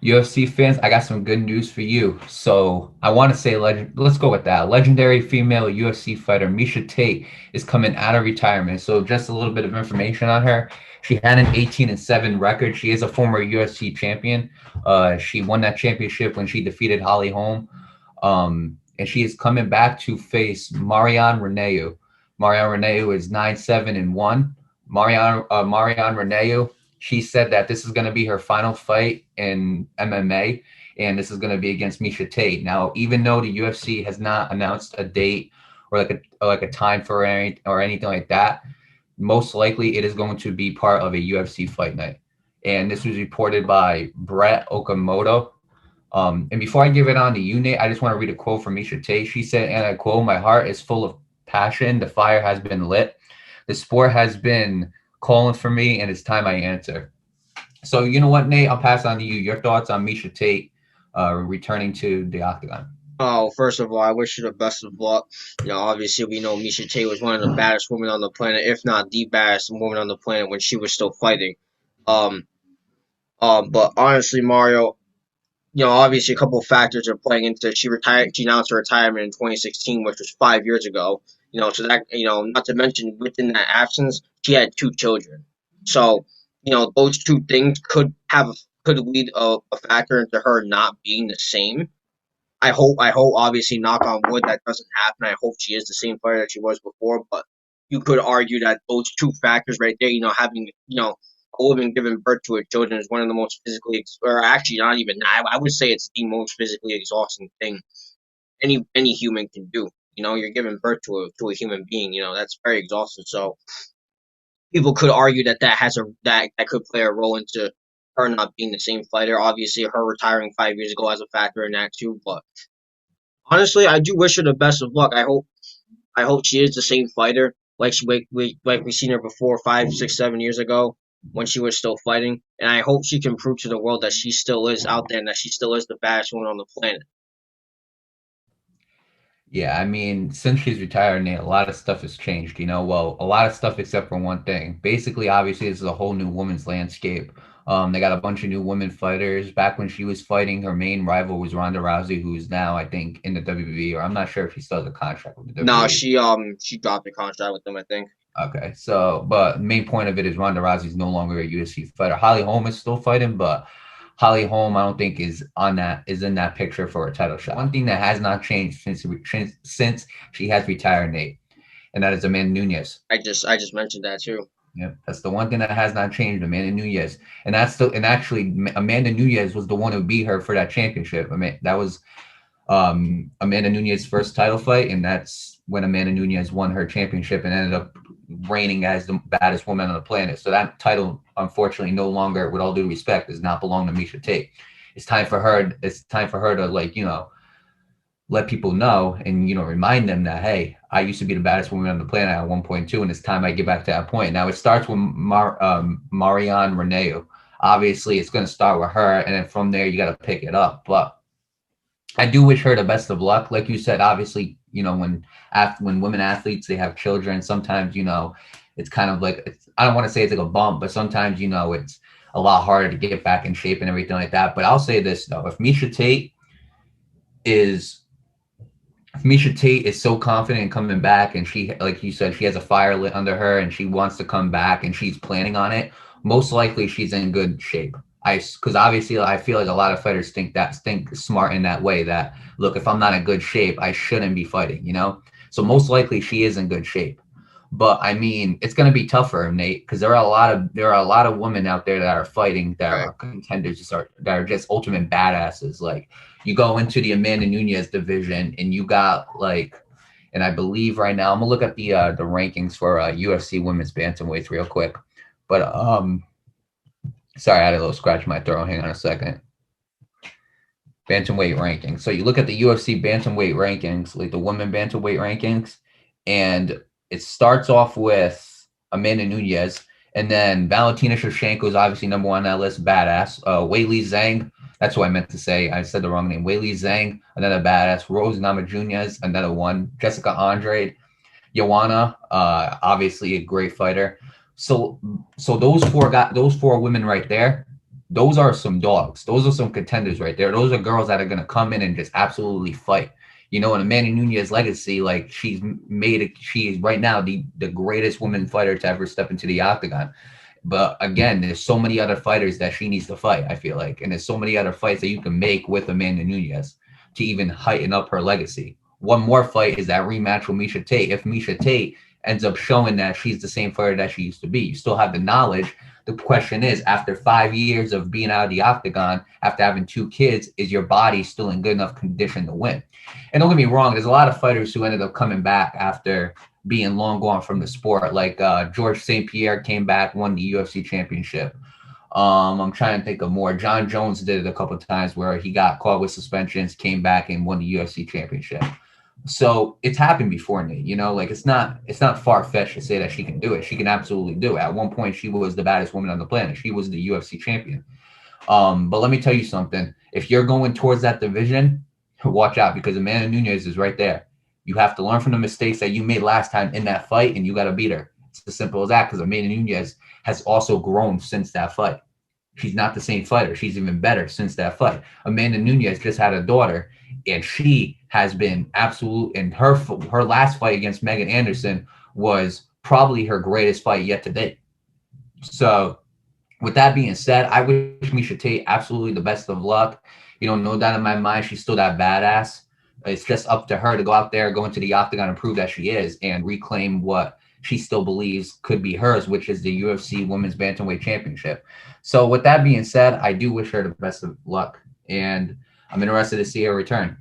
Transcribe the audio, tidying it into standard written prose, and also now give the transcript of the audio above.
UFC fans, I got some good news for you. So I want to say legend. Let's go with that. Legendary female UFC fighter Miesha Tate is coming out of retirement. So just a little bit of information on her. She had an 18-7 record. She is a former UFC champion. She won that championship when she defeated Holly Holm. And she is coming back to face Marion Reneau. Marion Reneau is 9-7-1. Marion Reneau, she said that this is going to be her final fight in MMA, and this is going to be against Miesha Tate. Now, even though the UFC has not announced a date or like a time for any or anything like that, most likely it is going to be part of a UFC fight night. And this was reported by Brett Okamoto. And before I give it on to you, Nate, I just want to read a quote from Miesha Tate. She said, and I quote, "My heart is full of passion. The fire has been lit. The sport has been calling for me, and it's time I answer." So you know what, Nate? I'll pass on to you. Your thoughts on Miesha Tate returning to the octagon? Oh, first of all, I wish you the best of luck. Obviously, we know Miesha Tate was one of the baddest women on the planet, if not the baddest woman on the planet when she was still fighting. Um, but honestly, Mario, obviously a couple of factors are playing into it. She retired. She announced her retirement in 2016, which was 5 years ago. So that not to mention within that absence, she had two children. So those two things could lead a factor into her not being the same. I hope, obviously, knock on wood, that doesn't happen. I hope she is the same player that she was before. But you could argue that those two factors right there, having, a woman giving birth to her children is one of the most or actually not even. I would say it's the most physically exhausting thing any human can do. You're giving birth to a human being. That's very exhausting. So people could argue that that could play a role into her not being the same fighter. Obviously, her retiring 5 years ago has a factor in that too. But honestly, I do wish her the best of luck. I hope she is the same fighter like we seen her before 5, 6, 7 years ago when she was still fighting, and I hope she can prove to the world that she still is out there and that she still is the baddest woman on the planet. Yeah, I mean, since she's retired, Nate, a lot of stuff has changed, you know. Well, a lot of stuff except for one thing. Basically, obviously, this is a whole new women's landscape. They got a bunch of new women fighters. Back when she was fighting, her main rival was Ronda Rousey, who's now, I think, in the WWE, or I'm not sure if she still has a contract with the No, WWE. she dropped the contract with them, I think. Okay, so but the main point of it is Ronda Rousey is no longer a UFC fighter. Holly Holm is still fighting, but Holly Holm I don't think is in that picture for a title shot. One thing that has not changed since she has retired, Nate, and that is Amanda Nunez. I just mentioned that too. Yeah, that's the one thing that has not changed, Amanda Nunez, and actually Amanda Nunez was the one who beat her for that championship. I mean, that was Amanda Nunez's first title fight, and that's when Amanda Nunez won her championship and ended up reigning as the baddest woman on the planet. So that title, unfortunately, no longer, with all due respect, does not belong to Miesha Tate. It's time for her. It's time for her to let people know and remind them that, hey, I used to be the baddest woman on the planet at 1.2, and it's time I get back to that point. Now it starts with Marion Reneau. Obviously, it's going to start with her, and then from there you got to pick it up. But I do wish her the best of luck. Like you said, obviously, when women athletes they have children, sometimes it's kind of like I don't want to say it's like a bump, but sometimes it's a lot harder to get back in shape and everything like that. But I'll say this though: is if Miesha Tate is so confident in coming back, and she, like you said, she has a fire lit under her, and she wants to come back, and she's planning on it, most likely she's in good shape. Because obviously I feel like a lot of fighters think smart in that way. That look, if I'm not in good shape, I shouldn't be fighting. So most likely she is in good shape. But I mean, it's going to be tougher, Nate, because there are a lot of women out there that are fighting that Right. are contenders, that are just ultimate badasses. Like you go into the Amanda Nunez division, and you got and I believe right now I'm gonna look at the rankings for UFC women's bantamweights real quick. But sorry, I had a little scratch in my throat. Hang on a second. Bantamweight rankings. So you look at the UFC bantamweight rankings, like the women bantamweight rankings, and it starts off with Amanda Nunez, and then Valentina Shevchenko is obviously number one on that list, badass. Weili Zhang, that's what I meant to say. I said the wrong name. Weili Zhang, another badass. Rose Namajunas, another one. Jessica Andrade, Joanna, obviously a great fighter. So those four women right there, those are some dogs. Those are some contenders right there. Those are girls that are gonna come in and just absolutely fight. You know, in Amanda Nunez legacy, like she is right now the greatest woman fighter to ever step into the octagon. But again, there's so many other fighters that she needs to fight, I feel like. And there's so many other fights that you can make with Amanda Nunez to even heighten up her legacy. One more fight is that rematch with Miesha Tate. If Miesha Tate ends up showing that she's the same fighter that she used to be, you still have the knowledge. The question is, after 5 years of being out of the octagon, after having two kids, is your body still in good enough condition to win? And don't get me wrong, there's a lot of fighters who ended up coming back after being long gone from the sport. Like George St. Pierre came back, won the UFC championship. I'm trying to think of more. John Jones did it a couple of times where he got caught with suspensions, came back and won the UFC championship. So it's happened before, Nate. You know, like it's not far fetched to say that she can do it. She can absolutely do it. At one point, she was the baddest woman on the planet. She was the UFC champion. But let me tell you something. If you're going towards that division, watch out because Amanda Nunez is right there. You have to learn from the mistakes that you made last time in that fight, and you got to beat her. It's as simple as that because Amanda Nunez has also grown since that fight. She's not the same fighter. She's even better since that fight. Amanda Nunez just had a daughter, and she has been absolute. And her last fight against Megan Anderson was probably her greatest fight yet to date. So with that being said, I wish Miesha Tate absolutely the best of luck. You know, no doubt in my mind, she's still that badass. It's just up to her to go out there, go into the octagon and prove that she is and reclaim what she still believes could be hers, which is the UFC Women's Bantamweight Championship. So with that being said, I do wish her the best of luck. And I'm interested to see her return.